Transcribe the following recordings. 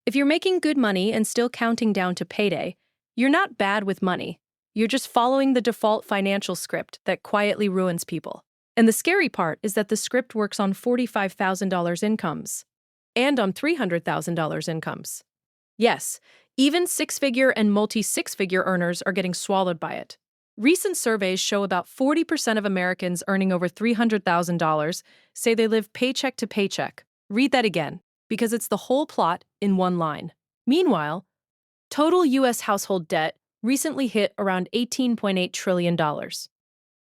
If you're making good money and still counting down to payday, you're not bad with money. You're just following the default financial script that quietly ruins people. And the scary part is that the script works on $45,000 incomes and on $300,000 incomes. Yes, even six-figure and multi-six-figure earners are getting swallowed by it. Recent surveys show about 40% of Americans earning over $300,000 say they live paycheck to paycheck. Read that again, because it's the whole plot in one line. Meanwhile, total U.S. household debt recently hit around $18.8 trillion.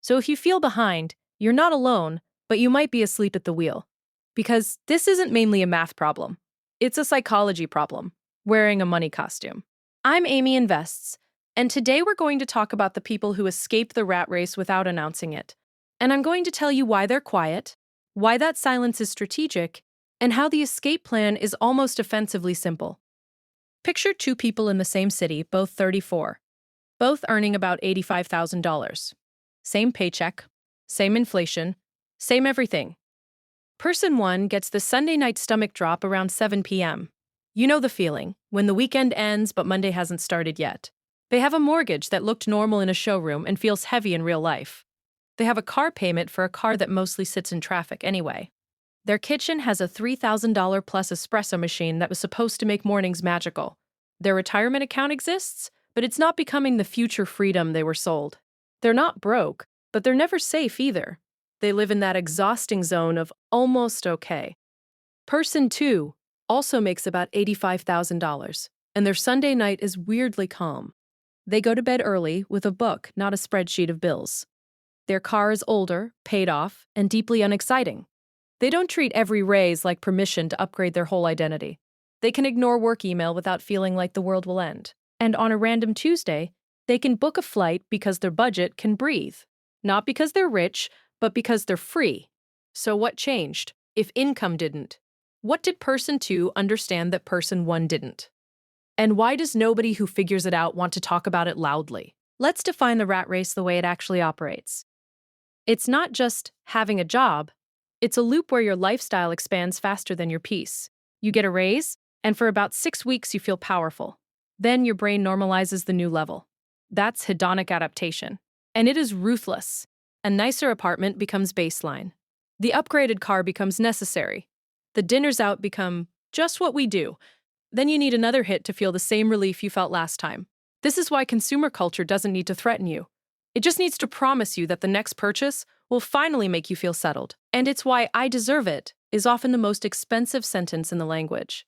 So if you feel behind, you're not alone, but you might be asleep at the wheel. Because this isn't mainly a math problem. It's a psychology problem, wearing a money costume. I'm Amy Invests, and today we're going to talk about the people who escape the rat race without announcing it. And I'm going to tell you why they're quiet, why that silence is strategic, and how the escape plan is almost offensively simple. Picture two people in the same city, both 34, both earning about $85,000. Same paycheck, same inflation, same everything. Person one gets the Sunday night stomach drop around 7 p.m. You know the feeling, when the weekend ends but Monday hasn't started yet. They have a mortgage that looked normal in a showroom and feels heavy in real life. They have a car payment for a car that mostly sits in traffic anyway. Their kitchen has a $3,000 plus espresso machine that was supposed to make mornings magical. Their retirement account exists, but it's not becoming the future freedom they were sold. They're not broke, but they're never safe either. They live in that exhausting zone of almost okay. Person two also makes about $85,000, and their Sunday night is weirdly calm. They go to bed early with a book, not a spreadsheet of bills. Their car is older, paid off, and deeply unexciting. They don't treat every raise like permission to upgrade their whole identity. They can ignore work email without feeling like the world will end. And on a random Tuesday, they can book a flight because their budget can breathe. Not because they're rich, but because they're free. So what changed, if income didn't? What did person two understand that person one didn't? And why does nobody who figures it out want to talk about it loudly? Let's define the rat race the way it actually operates. It's not just having a job. It's a loop where your lifestyle expands faster than your peace. You get a raise, and for about 6 weeks you feel powerful. Then your brain normalizes the new level. That's hedonic adaptation. And it is ruthless. A nicer apartment becomes baseline. The upgraded car becomes necessary. The dinners out become just what we do. Then you need another hit to feel the same relief you felt last time. This is why consumer culture doesn't need to threaten you. It just needs to promise you that the next purchase will finally make you feel settled. And it's why "I deserve it" is often the most expensive sentence in the language.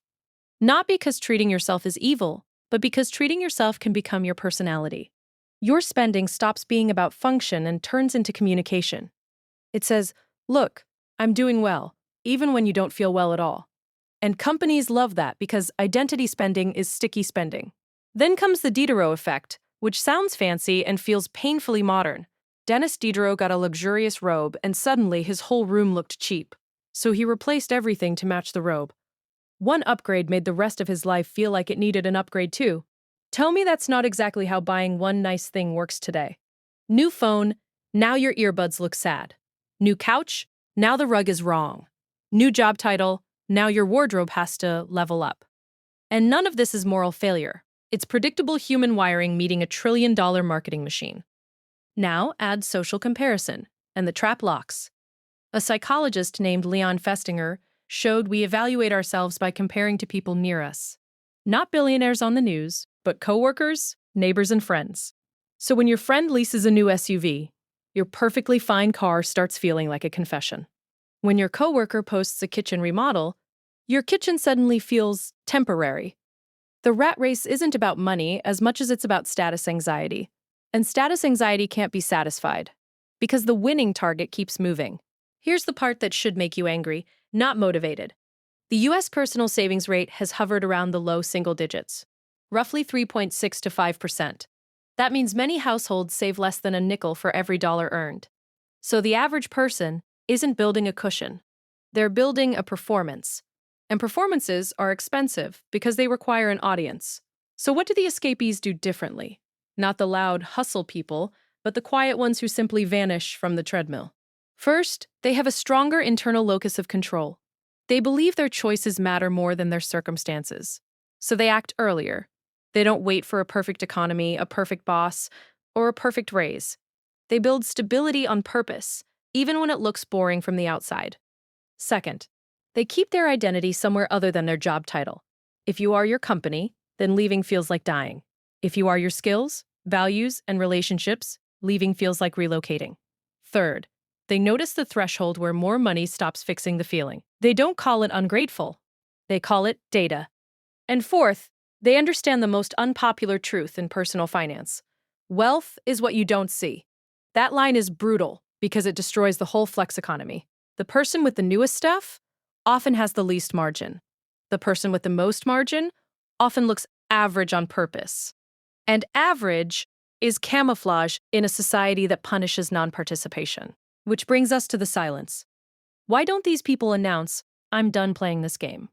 Not because treating yourself is evil, but because treating yourself can become your personality. Your spending stops being about function and turns into communication. It says, "Look, I'm doing well," even when you don't feel well at all. And companies love that because identity spending is sticky spending. Then comes the Diderot effect, which sounds fancy and feels painfully modern. Dennis Diderot got a luxurious robe, and suddenly his whole room looked cheap. So he replaced everything to match the robe. One upgrade made the rest of his life feel like it needed an upgrade too. Tell me that's not exactly how buying one nice thing works today. New phone, now your earbuds look sad. New couch, now the rug is wrong. New job title, now your wardrobe has to level up. And none of this is moral failure. It's predictable human wiring meeting a trillion-dollar marketing machine. Now add social comparison, and the trap locks. A psychologist named Leon Festinger showed we evaluate ourselves by comparing to people near us. Not billionaires on the news, but coworkers, neighbors, and friends. So when your friend leases a new SUV, your perfectly fine car starts feeling like a confession. When your coworker posts a kitchen remodel, your kitchen suddenly feels temporary. The rat race isn't about money as much as it's about status anxiety. And status anxiety can't be satisfied, because the winning target keeps moving. Here's the part that should make you angry, not motivated. The U.S. personal savings rate has hovered around the low single digits, roughly 3.6 to 5%. That means many households save less than a nickel for every dollar earned. So the average person isn't building a cushion. They're building a performance. And performances are expensive because they require an audience. So what do the escapees do differently? Not the loud hustle people, but the quiet ones who simply vanish from the treadmill. First, they have a stronger internal locus of control. They believe their choices matter more than their circumstances. So they act earlier. They don't wait for a perfect economy, a perfect boss, or a perfect raise. They build stability on purpose, even when it looks boring from the outside. Second, they keep their identity somewhere other than their job title. If you are your company, then leaving feels like dying. If you are your skills, values, and relationships, leaving feels like relocating. Third, they notice the threshold where more money stops fixing the feeling. They don't call it ungrateful. They call it data. And fourth, they understand the most unpopular truth in personal finance. Wealth is what you don't see. That line is brutal because it destroys the whole flex economy. The person with the newest stuff often has the least margin. The person with the most margin often looks average on purpose. And average is camouflage in a society that punishes non-participation. Which brings us to the silence. Why don't these people announce, "I'm done playing this game"?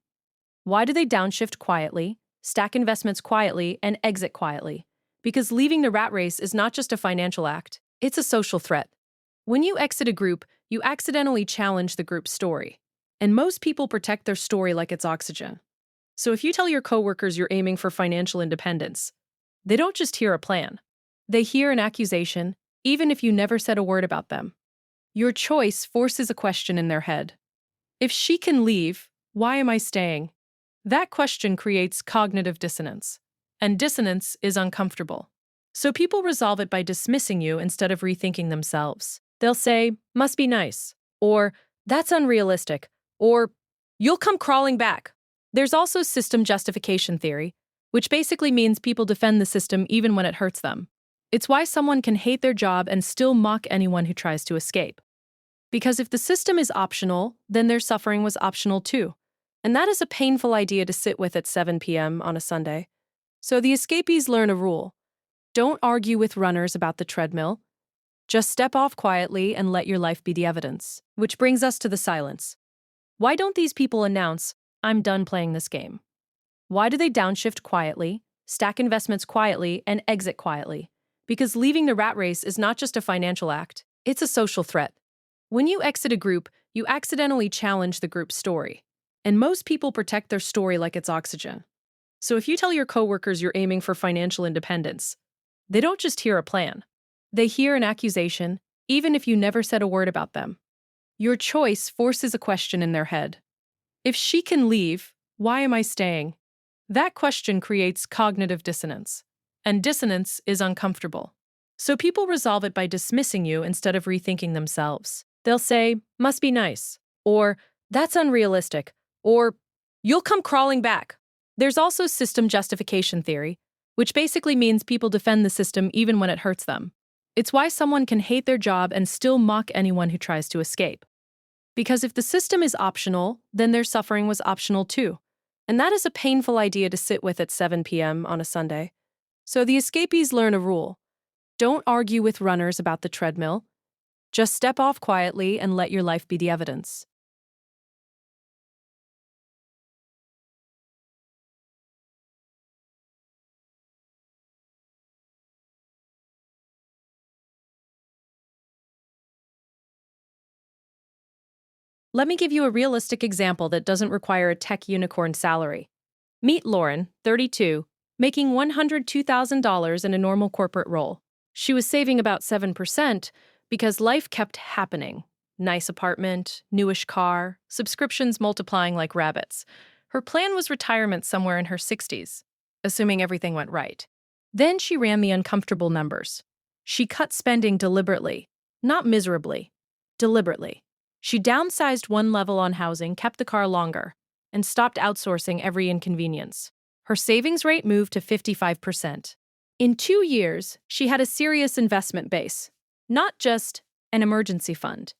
Why do they downshift quietly, stack investments quietly, and exit quietly? Because leaving the rat race is not just a financial act, it's a social threat. When you exit a group, you accidentally challenge the group's story. And most people protect their story like it's oxygen. So if you tell your coworkers you're aiming for financial independence, they don't just hear a plan. They hear an accusation, even if you never said a word about them. Your choice forces a question in their head. If she can leave, why am I staying? That question creates cognitive dissonance, and dissonance is uncomfortable. So people resolve it by dismissing you instead of rethinking themselves. They'll say, "Must be nice," or "That's unrealistic," or "You'll come crawling back." There's also system justification theory, which basically means people defend the system even when it hurts them. It's why someone can hate their job and still mock anyone who tries to escape. Because if the system is optional, then their suffering was optional too. And that is a painful idea to sit with at 7 p.m. on a Sunday. So the escapees learn a rule. Don't argue with runners about the treadmill. Just step off quietly and let your life be the evidence. Which brings us to the silence. Why don't these people announce, "I'm done playing this game"? Why do they downshift quietly, stack investments quietly, and exit quietly? Because leaving the rat race is not just a financial act, it's a social threat. When you exit a group, you accidentally challenge the group's story. And most people protect their story like it's oxygen. So if you tell your coworkers you're aiming for financial independence, they don't just hear a plan. They hear an accusation, even if you never said a word about them. Your choice forces a question in their head. If she can leave, why am I staying? That question creates cognitive dissonance. And dissonance is uncomfortable. So people resolve it by dismissing you instead of rethinking themselves. They'll say, "Must be nice," or "That's unrealistic," or "You'll come crawling back." There's also system justification theory, which basically means people defend the system even when it hurts them. It's why someone can hate their job and still mock anyone who tries to escape. Because if the system is optional, then their suffering was optional too. And that is a painful idea to sit with at 7 p.m. on a Sunday. So the escapees learn a rule. Don't argue with runners about the treadmill. Just step off quietly and let your life be the evidence. Let me give you a realistic example that doesn't require a tech unicorn salary. Meet Lauren, 32, making $102,000 in a normal corporate role. She was saving about 7% because life kept happening. Nice apartment, newish car, subscriptions multiplying like rabbits. Her plan was retirement somewhere in her 60s, assuming everything went right. Then she ran the uncomfortable numbers. She cut spending deliberately, not miserably, deliberately. She downsized one level on housing, kept the car longer, and stopped outsourcing every inconvenience. Her savings rate moved to 55%. In 2 years, she had a serious investment base, not just an emergency fund.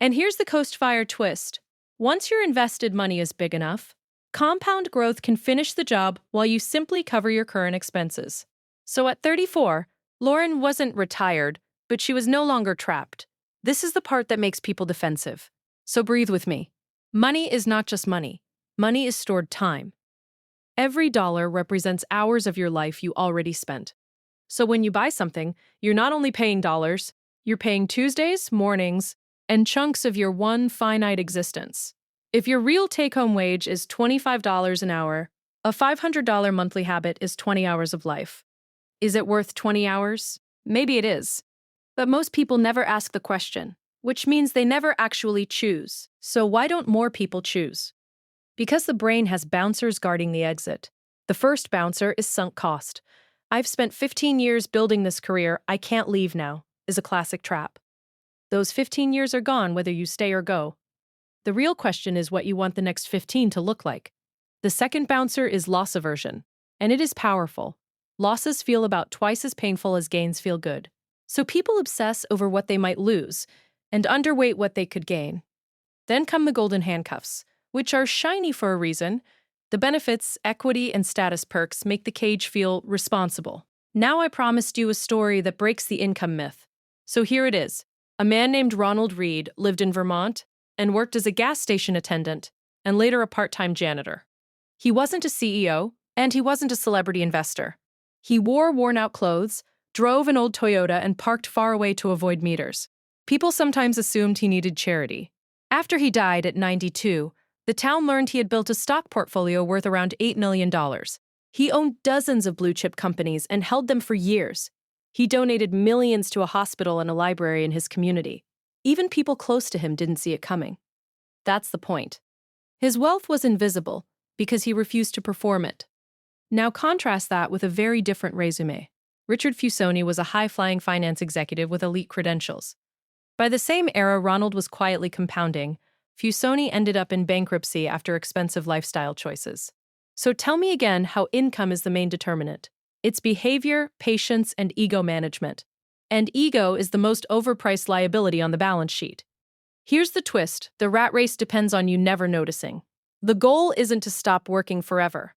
And here's the Coast Fire twist. Once your invested money is big enough, compound growth can finish the job while you simply cover your current expenses. So at 34, Lauren wasn't retired, but she was no longer trapped. This is the part that makes people defensive. So breathe with me. Money is not just money. Money is stored time. Every dollar represents hours of your life you already spent. So when you buy something, you're not only paying dollars, you're paying Tuesdays, mornings, and chunks of your one finite existence. If your real take-home wage is $25 an hour, A $500 monthly habit is 20 hours of life. Is it worth 20 hours? Maybe it is. But most people never ask the question, which means they never actually choose. So why don't more people choose? Because the brain has bouncers guarding the exit. The first bouncer is sunk cost. I've spent 15 years building this career, I can't leave now, is a classic trap. Those 15 years are gone whether you stay or go. The real question is what you want the next 15 to look like. The second bouncer is loss aversion, and it is powerful. Losses feel about twice as painful as gains feel good. So people obsess over what they might lose and underweight what they could gain. Then come the golden handcuffs, which are shiny for a reason. The benefits, equity, and status perks make the cage feel responsible. Now I promised you a story that breaks the income myth. So here it is. A man named Ronald Reed lived in Vermont and worked as a gas station attendant and later a part-time janitor. He wasn't a CEO, and he wasn't a celebrity investor. He wore worn-out clothes, drove an old Toyota, and parked far away to avoid meters. People sometimes assumed he needed charity. After he died at 92, the town learned he had built a stock portfolio worth around $8 million. He owned dozens of blue-chip companies and held them for years. He donated millions to a hospital and a library in his community. Even people close to him didn't see it coming. That's the point. His wealth was invisible because he refused to perform it. Now contrast that with a very different resume. Richard Fusoni was a high-flying finance executive with elite credentials. By the same era Ronald was quietly compounding, Fusoni ended up in bankruptcy after expensive lifestyle choices. So tell me again how income is the main determinant. It's behavior, patience, and ego management. And ego is the most overpriced liability on the balance sheet. Here's the twist: the rat race depends on you never noticing. The goal isn't to stop working forever.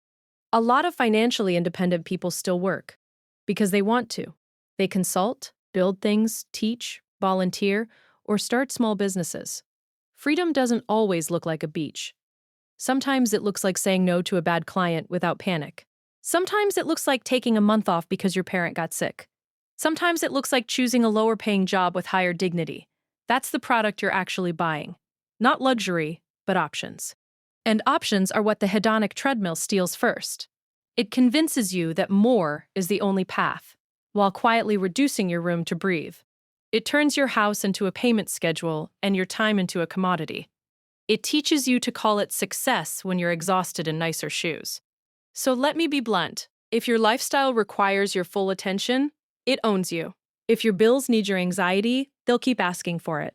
A lot of financially independent people still work because they want to. They consult, build things, teach, volunteer, or start small businesses. Freedom doesn't always look like a beach. Sometimes it looks like saying no to a bad client without panic. Sometimes it looks like taking a month off because your parent got sick. Sometimes it looks like choosing a lower-paying job with higher dignity. That's the product you're actually buying. Not luxury, but options. And options are what the hedonic treadmill steals first. It convinces you that more is the only path, while quietly reducing your room to breathe. It turns your house into a payment schedule and your time into a commodity. It teaches you to call it success when you're exhausted in nicer shoes. So let me be blunt. If your lifestyle requires your full attention, it owns you. If your bills need your anxiety, they'll keep asking for it.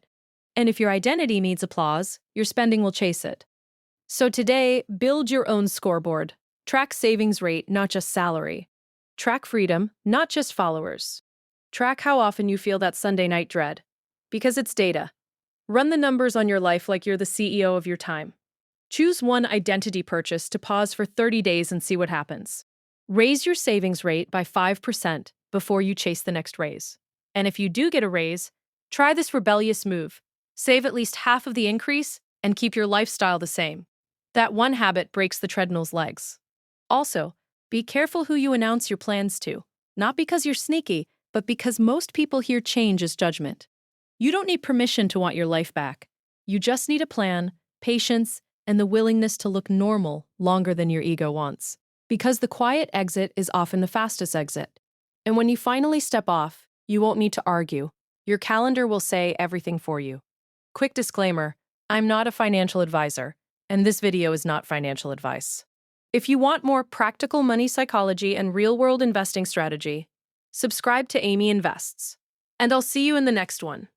And if your identity needs applause, your spending will chase it. So today, build your own scoreboard. Track savings rate, not just salary. Track freedom, not just followers. Track how often you feel that Sunday night dread. Because it's data. Run the numbers on your life like you're the CEO of your time. Choose one identity purchase to pause for 30 days and see what happens. Raise your savings rate by 5% before you chase the next raise. And if you do get a raise, try this rebellious move. Save at least half of the increase and keep your lifestyle the same. That one habit breaks the treadmill's legs. Also, be careful who you announce your plans to. Not because you're sneaky, but because most people hear change as judgment. You don't need permission to want your life back. You just need a plan, patience, and the willingness to look normal longer than your ego wants. Because the quiet exit is often the fastest exit. And when you finally step off, you won't need to argue. Your calendar will say everything for you. Quick disclaimer, I'm not a financial advisor, and this video is not financial advice. If you want more practical money psychology and real-world investing strategy, subscribe to Amy Invests. And I'll see you in the next one.